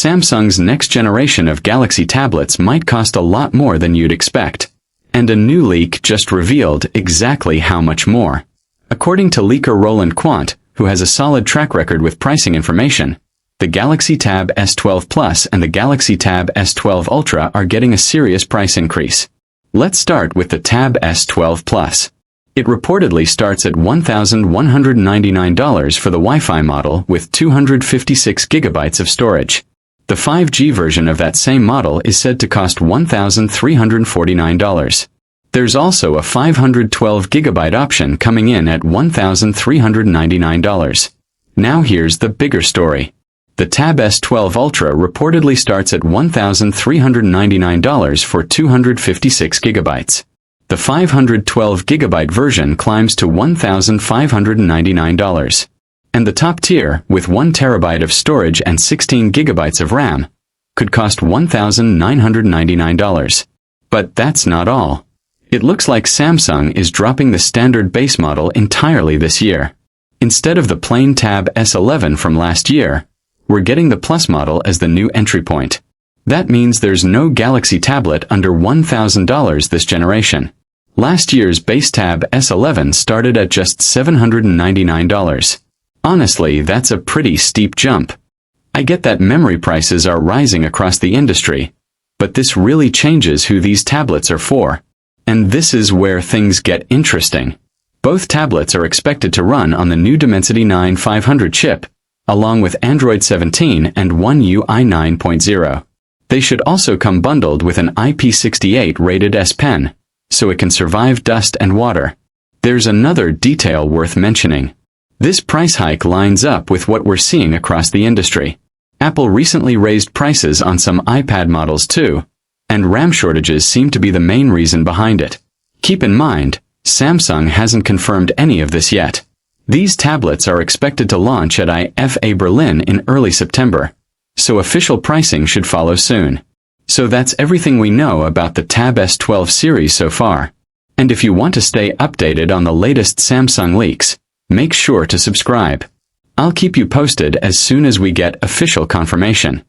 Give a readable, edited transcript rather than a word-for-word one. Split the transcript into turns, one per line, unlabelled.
Samsung's next generation of Galaxy tablets might cost a lot more than you'd expect. And a new leak just revealed exactly how much more. According to leaker Roland Quant, who has a solid track record with pricing information, the Galaxy Tab S12 Plus and the Galaxy Tab S12 Ultra are getting a serious price increase. Let's start with the Tab S12 Plus. It reportedly starts at $1,199 for the Wi-Fi model with 256 gigabytes of storage. The 5G version of that same model is said to cost $1,349. There's also a 512 gigabyte option coming in at $1,399. Now here's the bigger story. The Tab S12 Ultra reportedly starts at $1,399 for 256 gigabytes. The 512 gigabyte version climbs to $1,599. And the top tier, with 1 terabyte of storage and 16 gigabytes of RAM, could cost $1,999. But that's not all. It looks like Samsung is dropping the standard base model entirely this year. Instead of the plain Tab S11 from last year, we're getting the Plus model as the new entry point. That means there's no Galaxy tablet under $1,000 this generation. Last year's base Tab S11 started at just $799. Honestly, that's a pretty steep jump. I get that memory prices are rising across the industry, but this really changes who these tablets are for. And this is where things get interesting. Both tablets are expected to run on the new Dimensity 9500 chip, along with Android 17 and One UI 9.0. They should also come bundled with an IP68 rated S Pen, so it can survive dust and water. There's another detail worth mentioning. This price hike lines up with what we're seeing across the industry. Apple recently raised prices on some iPad models too, and RAM shortages seem to be the main reason behind it. Keep in mind, Samsung hasn't confirmed any of this yet. These tablets are expected to launch at IFA Berlin in early September, so official pricing should follow soon. So that's everything we know about the Tab S12 series so far. And if you want to stay updated on the latest Samsung leaks, make sure to subscribe. I'll keep you posted as soon as we get official confirmation.